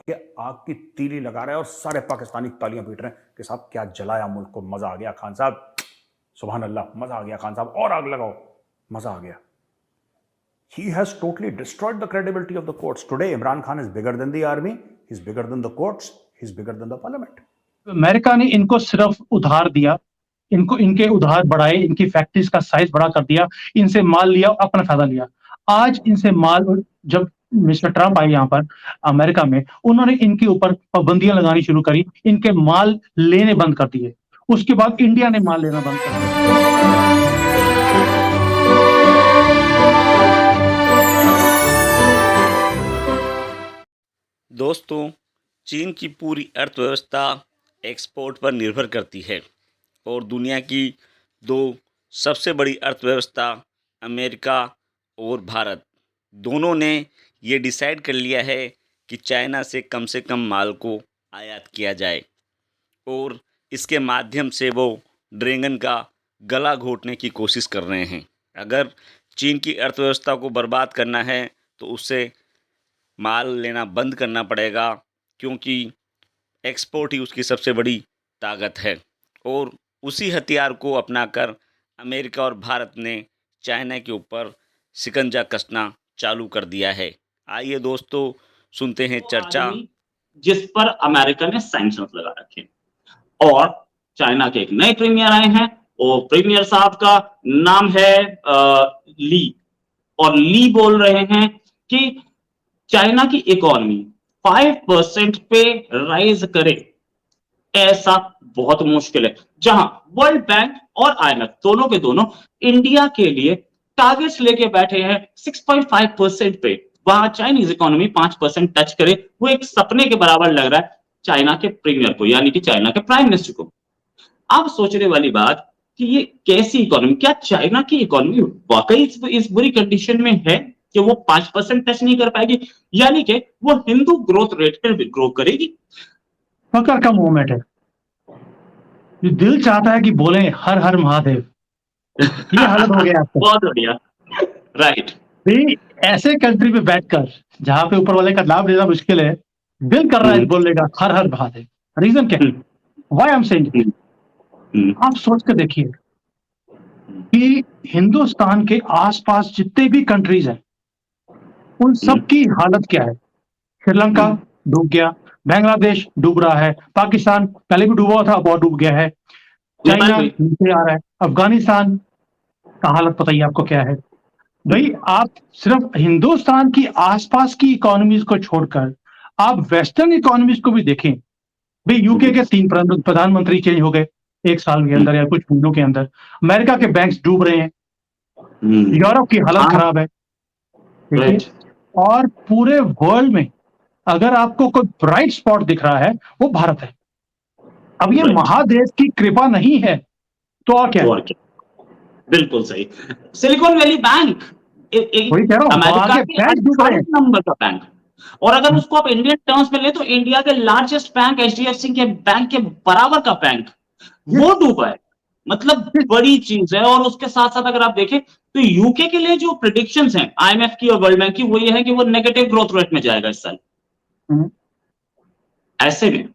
कि आग की तीली लगा रहे हैं और सारे पाकिस्तानी तालियां पीट रहे हैं कि साहब क्या जलाया मुल्क को, मजा आ गया खान साहब, सुभान अल्लाह, मजा आ गया खान साहब, और आग लगाओ, मजा आ गया. He has totally destroyed the credibility of the courts. Today, Imran Khan is bigger than the army, he's bigger than the courts, he's bigger than the parliament. America ने इनको सिर्फ उधार दिया, इनको इनके उधार बढ़ाए, इनकी फैक्ट्रीज का साइज बड़ा कर दिया, इनसे माल लिया, अपना फायदा लिया. आज इनसे माल, जब मिस्टर ट्रंप आए यहाँ पर अमेरिका में, उन्होंने इनके ऊपर पाबंदियां लगानी शुरू करी, इनके माल लेने बंद कर दिए. उसके बाद इंडिया ने माल लेना बंद कर दिया. दोस्तों, चीन की पूरी अर्थव्यवस्था एक्सपोर्ट पर निर्भर करती है और दुनिया की दो सबसे बड़ी अर्थव्यवस्था अमेरिका और भारत दोनों ने ये डिसाइड कर लिया है कि चाइना से कम माल को आयात किया जाए और इसके माध्यम से वो ड्रैगन का गला घोटने की कोशिश कर रहे हैं. अगर चीन की अर्थव्यवस्था को बर्बाद करना है तो उससे माल लेना बंद करना पड़ेगा, क्योंकि एक्सपोर्ट ही उसकी सबसे बड़ी ताकत है. और उसी हथियार को अपनाकर अमेरिका और भारत ने चाइना के ऊपर शिकंजा कसना चालू कर दिया है. आइए दोस्तों, सुनते हैं चर्चा. जिस पर अमेरिका ने सैंक्शंस लगा रखे और चाइना के एक नए प्रीमियर आए हैं और प्रीमियर साहब का नाम है ली, और ली बोल रहे हैं कि चाइना की इकोनॉमी 5% पे राइज करे, ऐसा बहुत मुश्किल है. जहां वर्ल्ड बैंक और आईएमएफ दोनों के दोनों इंडिया के लिए टारगेट्स लेके बैठे हैं 6.5% पे, वहां चाइनीज इकोनॉमी 5% टच करे, वो एक सपने के बराबर लग रहा है चाइना के प्रीमियर को, यानी कि चाइना के प्राइम मिनिस्टर को. अब सोचने वाली बात कि ये कैसी इकोनॉमी, क्या चाइना की इकोनॉमी वाकई इस बुरी कंडीशन में है कि वो 5% टच नहीं कर पाएगी, यानी कि वो हिंदू ग्रोथ रेट पर ग्रो करेगी? फकर का मोमेंट है. दिल चाहता है कि बोले हर हर महादेव. ये हालत हो गया आपका. बहुत बढ़िया, राइट. ऐसे कंट्री पे बैठकर जहां पे ऊपर वाले का लाभ लेना मुश्किल है, दिल कर रहा है बोलने का हर हर महादेव. रीजन क्या है? व्हाई आई एम सेइंग, आप सोच कर देखिए कि हिंदुस्तान के आसपास जितने भी कंट्रीज हैं उन सब की हालत क्या है. श्रीलंका डूब गया, बांग्लादेश डूब रहा है, पाकिस्तान पहले भी डूबा था, अब और डूब गया है, चाइना नीचे आ रहा है, अफगानिस्तान का हालत पता ही आपको क्या है. भाई, आप सिर्फ हिंदुस्तान की आसपास की इकोनॉमीज को छोड़कर आप वेस्टर्न इकोनॉमीज को भी देखें. भाई, यूके के 3 प्रधानमंत्री चेंज हो गए एक साल के अंदर या कुछ महीनों के अंदर. अमेरिका के बैंक्स डूब रहे हैं, यूरोप की हालत खराब है, और पूरे वर्ल्ड में अगर आपको कोई ब्राइट स्पॉट दिख रहा है वो भारत है. अब ये महादेव की कृपा नहीं है तो और क्या? बिल्कुल सही. सिलिकॉन वैली बैंक अमेरिका के नंबर का बैंक, और अगर उसको आप इंडियन टर्म्स में ले तो इंडिया के लार्जेस्ट बैंक एचडीएफसी के बैंक के बराबर का बैंक वो डूबा है. मतलब बड़ी चीज है. और उसके साथ साथ अगर आप देखें तो यूके के लिए जो प्रेडिक्शंस हैं आईएमएफ की और वर्ल्ड बैंक की, वो ये है कि वो नेगेटिव ग्रोथ रेट में जाएगा इस साल. ऐसे में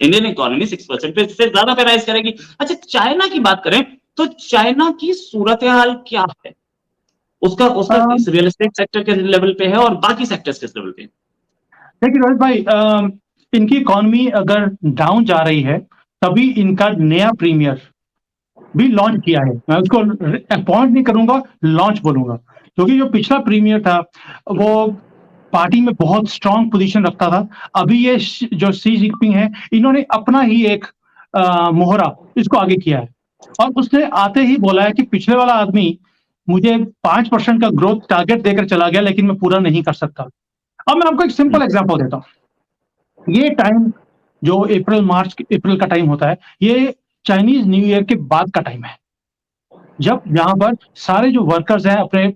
इंडियन इकोनॉमी 6% पे से ज्यादा पे राइज करेगी. अच्छा, चाइना की बात करें तो चाइना की सूरत हाल क्या है? उसका इस रियल एस्टेट सेक्टर के लेवल पे है और बाकी सेक्टर्स किस लेवल पे? देखिए रोहित भाई, इनकी इकोनॉमी अगर डाउन जा रही है तभी इनका नया प्रीमियर भी लॉन्च किया है. मैं उसको अपॉइंट नहीं करूंगा, लॉन्च बोलूंगा, क्योंकि जो पिछला प्रीमियर था वो पार्टी में बहुत स्ट्रांग पोजीशन रखता था. अभी ये जो सी जिनपिंग है, इन्होंने अपना ही एक मोहरा इसको आगे किया है, और उसने आते ही बोला है कि पिछले वाला आदमी मुझे 5% का ग्रोथ टारगेट देकर चला गया, लेकिन मैं पूरा नहीं कर सकता. अब मैं आपको एक सिंपल एग्जांपल देता हूं. ये टाइम जो अप्रैल का टाइम होता है, ये चाइनीज न्यू ईयर के बाद का टाइम है, जब यहाँ पर सारे जो वर्कर्स हैं अपने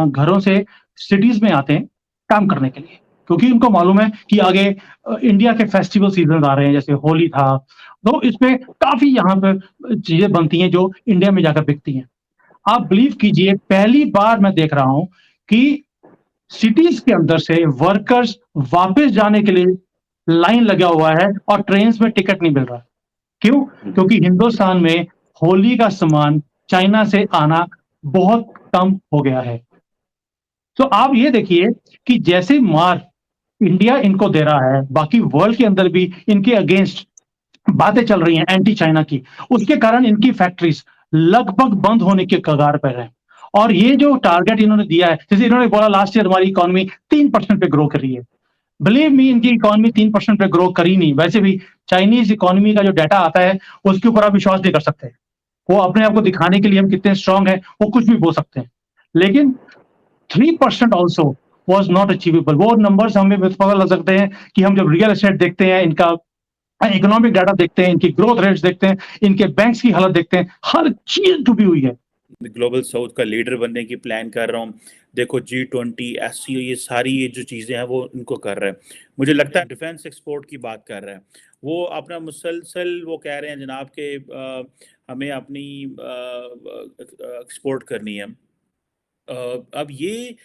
घरों से सिटीज में आते हैं काम करने के लिए, क्योंकि उनको मालूम है कि आगे इंडिया के फेस्टिवल सीजन आ रहे हैं. जैसे होली था, तो इसमें काफी यहाँ पर चीजें बनती हैं जो इंडिया में जाकर बिकती हैं. आप बिलीव कीजिए, पहली बार मैं देख रहा हूं कि सिटीज के अंदर से वर्कर्स वापस जाने के लिए लाइन लगा हुआ है और ट्रेन में टिकट नहीं मिल रहा। क्यों? क्योंकि हिंदुस्तान में होली का सामान चाइना से आना बहुत कम हो गया है। तो आप ये देखिए कि जैसे मार इंडिया इनको दे रहा है, बाकी वर्ल्ड के अंदर भी इनके अगेंस्ट बातें चल रही हैं एंटी चाइना की, उसके कारण इनकी फैक्ट्रीज लगभग बंद होने के कगार पर है। और ये जो टारगेट इन्होंने दिया है, जैसे इन्होंने बोला लास्ट ईयर हमारी इकोनॉमी 3% पे ग्रो कर रही है। बिलीव मी, इनकी इकोनॉमी 3% पे ग्रो करी नहीं। वैसे भी चाइनीज इकोनॉमी का जो डाटा आता है उसके ऊपर आप विश्वास नहीं कर सकते। वो अपने आप को दिखाने के लिए हम कितने स्ट्रांग हैं वो कुछ भी बोल सकते हैं, लेकिन 3% ऑल्सो वॉज नॉट अचीवेबल। वो नंबर्स हमें पता लग सकते हैं कि हम जब रियल एस्टेट देखते हैं, इनका इकोनॉमिक डाटा देखते हैं, इनकी ग्रोथ रेट्स देखते हैं, इनके बैंक्स की हालत देखते हैं, हर चीज डूबी हुई है। ग्लोबल साउथ का लीडर बनने की प्लान कर रहा हूँ। देखो G20 SCO ये सारी ये जो चीज़ें हैं वो इनको कर रहा है। मुझे लगता है डिफेंस एक्सपोर्ट की बात कर रहा है वो, अपना मुसलसल वो कह रहे हैं जनाब के हमें अपनी एक्सपोर्ट करनी है। अब ये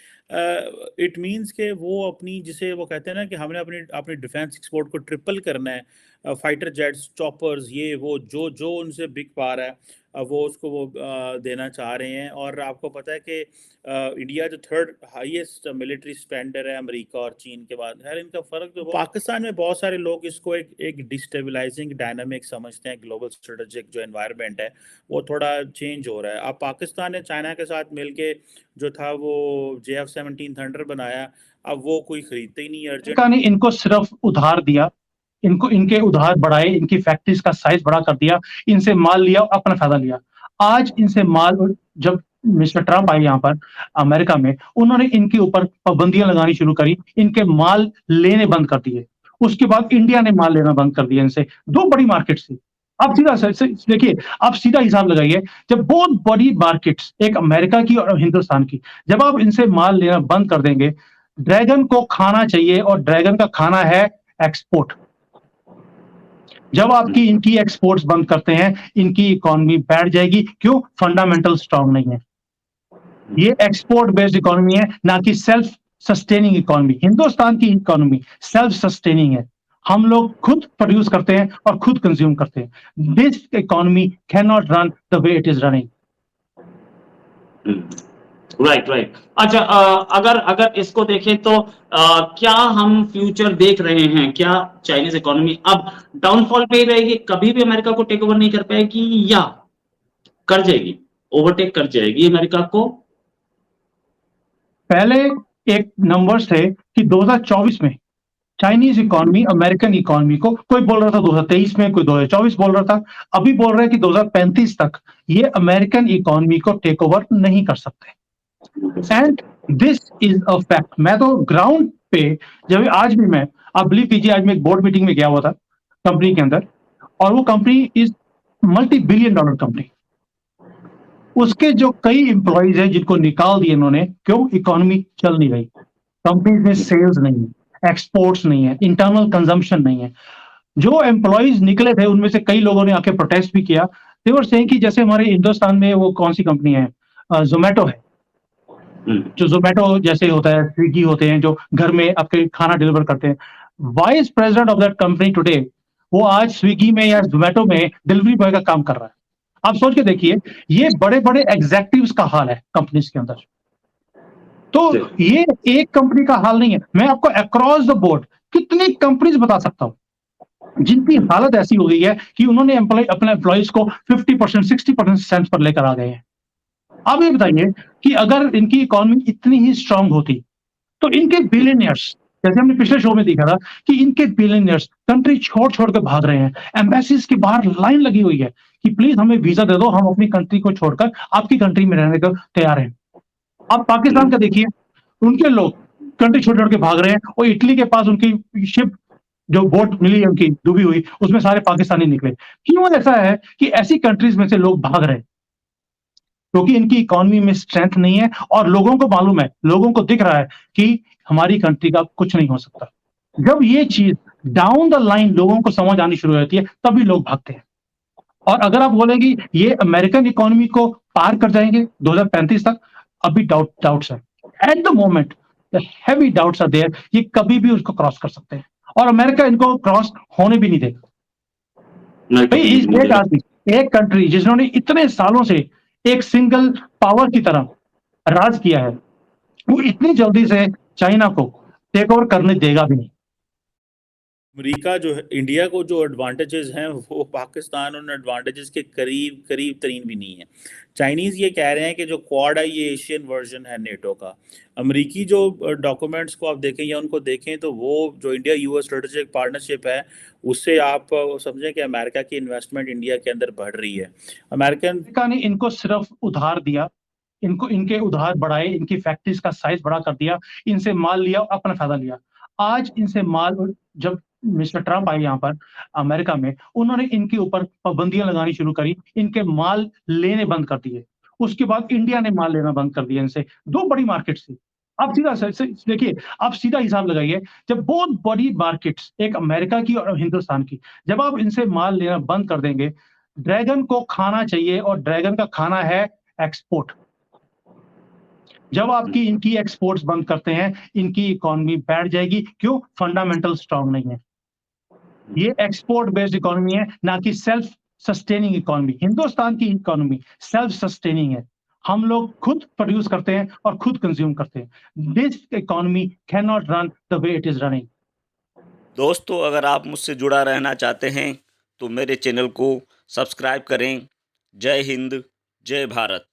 इट मीन्स के वो अपनी, जिसे वो कहते हैं ना कि हमने अपनी अपनी डिफेंस एक्सपोर्ट को ट्रिपल करना है। फाइटर जेट्स, चॉपर्स, ये वो जो जो उनसे बिक पा रहा है वो उसको वो देना चाह रहे हैं। और आपको पता है कि इंडिया जो थर्ड हाईएस्ट मिलिट्री स्पेंडर है अमेरिका और चीन के बाद। खैर इनका फ़र्क तो पाकिस्तान में बहुत सारे लोग इसको एक डिस्टेबलाइजिंग डायनामिक समझते हैं। ग्लोबल स्ट्रेटेजिक जो एनवायरनमेंट है वो थोड़ा चेंज हो रहा है। अब पाकिस्तान ने चाइना के साथ मिलके जो था वो JF-17 थंडर बनाया, अब वो कोई खरीदते ही नहीं अर्जेंट। अमेरिका ने इनको सिर्फ उधार दिया, इनको इनके उधार बढ़ाए, इनकी फैक्ट्रीज का साइज बड़ा कर दिया, इनसे माल लिया, अपना फायदा लिया। आज इनसे माल, जब मिस्टर ट्रम्प आए यहाँ पर अमेरिका में, उन्होंने इनके ऊपर पाबंदियां लगानी शुरू करी, इनके माल लेने बंद कर दिए। उसके बाद इंडिया ने माल लेना बंद कर दिया इनसे। दो बड़ी मार्केट्स थी। अब सीधा देखिए, आप सीधा हिसाब लगाइए, जब बहुत बड़ी मार्केट्स एक अमेरिका की और हिंदुस्तान की, जब आप इनसे माल लेना बंद कर देंगे, ड्रैगन को खाना चाहिए और ड्रैगन का खाना है एक्सपोर्ट। जब आपकी इनकी एक्सपोर्ट्स बंद करते हैं, इनकी इकोनॉमी बैठ जाएगी। क्यों? फंडामेंटल स्ट्रांग नहीं है। ये एक्सपोर्ट बेस्ड इकोनॉमी है, ना कि सेल्फ सस्टेनिंग इकोनॉमी। हिंदुस्तान की इकोनॉमी सेल्फ सस्टेनिंग है। हम लोग खुद प्रोड्यूस करते हैं और खुद कंज्यूम करते हैं। This economy can not run the way it is running. Right. अच्छा, अगर इसको देखें तो क्या हम फ्यूचर देख रहे हैं? क्या चाइनीज इकोनॉमी अब डाउनफॉल पे ही रहेगी, कभी भी अमेरिका को टेक ओवर नहीं कर पाएगी, या कर जाएगी, ओवरटेक कर जाएगी अमेरिका को? पहले एक नंबर्स थे कि 2024 में चाइनीज इकोनॉमी अमेरिकन इकोनॉमी को, कोई बोल रहा था 2023 में, कोई 2024 बोल रहा था, अभी बोल रहे हैं कि 2035 तक ये अमेरिकन इकोनॉमी को टेक ओवर नहीं कर सकते। And this is a fact. मैं तो ग्राउंड पे, जब आज भी मैं, आप बिलीव कीजिए, आज मैं एक बोर्ड मीटिंग में गया हुआ था कंपनी के अंदर, और वो कंपनी इज $multi-billion कंपनी। उसके जो कई एम्प्लॉइज हैं जिनको निकाल दिए इन्होंने। क्यों? इकोनॉमी चल नहीं रही, कंपनी में सेल्स नहीं है, एक्सपोर्ट्स नहीं है, इंटरनल कंजम्पशन नहीं है। जो एम्प्लॉइज निकले थे उनमें से कई लोगों ने आके प्रोटेस्ट भी किया। दे वर सेइंग कि जैसे हमारे हिंदुस्तान में वो कौन सी कंपनी है, जोमेटो है, जो जोमेटो जैसे होता है, स्विगी होते हैं जो घर में आपके खाना डिलीवर करते हैं। Vice president of that company today, वो आज स्विगी में या जोमेटो में डिलीवरी बॉय का काम कर रहा है। आप सोच के देखिए, ये बड़े बड़े एग्जेक्टिव्स का हाल है कंपनीज के अंदर। तो ये एक कंपनी का हाल नहीं है, मैं आपको अक्रॉस द बोर्ड कितनी कंपनीज बता सकता हूं जिनकी हालत ऐसी हो गई है कि उन्होंने अपने एम्प्लॉइज को 50%, 60% सेंस पर लेकर आ गए हैं। अब ये बताइए कि अगर इनकी इकोनॉमी इतनी ही स्ट्रांग होती तो इनके बिलियनियर्स, जैसे हमने पिछले शो में देखा था कि इनके बिलियनियर्स कंट्री छोड़ छोड़ के भाग रहे हैं। एम्बेसीज के बाहर लाइन लगी हुई है कि प्लीज हमें वीजा दे दो, हम अपनी कंट्री को छोड़कर आपकी कंट्री में रहने को तैयार हैं। अब पाकिस्तान का देखिए, उनके लोग कंट्री छोड़ छोड़ के भाग रहे हैं, और इटली के पास उनकी शिप जो बोट मिली है उनकी डूबी हुई, उसमें सारे पाकिस्तानी निकले। क्यों ऐसा है कि ऐसी कंट्रीज में से लोग भाग रहे हैं? क्योंकि इनकी इकोनॉमी में स्ट्रेंथ नहीं है, और लोगों को मालूम है, लोगों को दिख रहा है कि हमारी कंट्री का कुछ नहीं हो सकता। जब ये चीज डाउन द लाइन लोगों को समझ आनी शुरू होती है, तभी लोग भागते हैं। और अगर आप बोलेंगे ये अमेरिकन इकोनॉमी को पार कर जाएंगे 2035 तक, अभी डाउट्स है। At the moment the heavy doubts are there, ये कभी भी उसको क्रॉस कर सकते हैं। और अमेरिका इनको क्रॉस होने भी नहीं देगा। भाई इस एक आदमी, एक कंट्री जिन्होंने इतने सालों से एक सिंगल पावर की तरह राज किया है, वो इतनी जल्दी से चाइना को टेक ओवर करने देगा भी नहीं। अमेरिका जो है, इंडिया को जो एडवांटेजेस हैं वो पाकिस्तान उन एडवांटेजेस के करीब करीब तरीन भी नहीं है। चाइनीज ये कह रहे हैं कि जो क्वाड है ये एशियन वर्जन है नेटो का। अमेरिकी जो डॉक्यूमेंट्स को आप देखें या उनको देखें तो वो जो इंडिया यूएस स्ट्रेटेजिक पार्टनरशिप है उससे आप समझें कि अमेरिका की इन्वेस्टमेंट इंडिया के अंदर बढ़ रही है। अमेरिका ने इनको सिर्फ उधार दिया, इनको इनके उधार बढ़ाए, इनकी फैक्ट्रीज का साइज बड़ा कर दिया, इनसे माल लिया, अपना फायदा लिया। आज इनसे माल, जब मिस्टर ट्रम्प आए यहाँ पर अमेरिका में, उन्होंने इनके ऊपर पाबंदियां लगानी शुरू करी, इनके माल लेने बंद कर दिए। उसके बाद इंडिया ने माल लेना बंद कर दिया इनसे। दो बड़ी मार्केट थी। आप सीधा देखिए, आप सीधा हिसाब लगाइए, जब बहुत बड़ी मार्केट्स एक अमेरिका की और हिंदुस्तान की, जब आप इनसे माल लेना बंद कर देंगे, ड्रैगन को खाना चाहिए और ड्रैगन का खाना है एक्सपोर्ट। जब आपकी इनकी एक्सपोर्ट्स बंद करते हैं, इनकी इकोनॉमी बैठ जाएगी। क्यों? फंडामेंटल स्ट्रांग नहीं है। ये एक्सपोर्ट बेस्ड इकोनॉमी है, ना कि सेल्फ सस्टेनिंग इकोनॉमी। हिंदुस्तान की इकोनॉमी सेल्फ सस्टेनिंग है। हम लोग खुद प्रोड्यूस करते हैं और खुद कंज्यूम करते हैं। This economy can not run the way it is running. दोस्तों, अगर आप मुझसे जुड़ा रहना चाहते हैं तो मेरे चैनल को सब्सक्राइब करें। जय हिंद, जय भारत।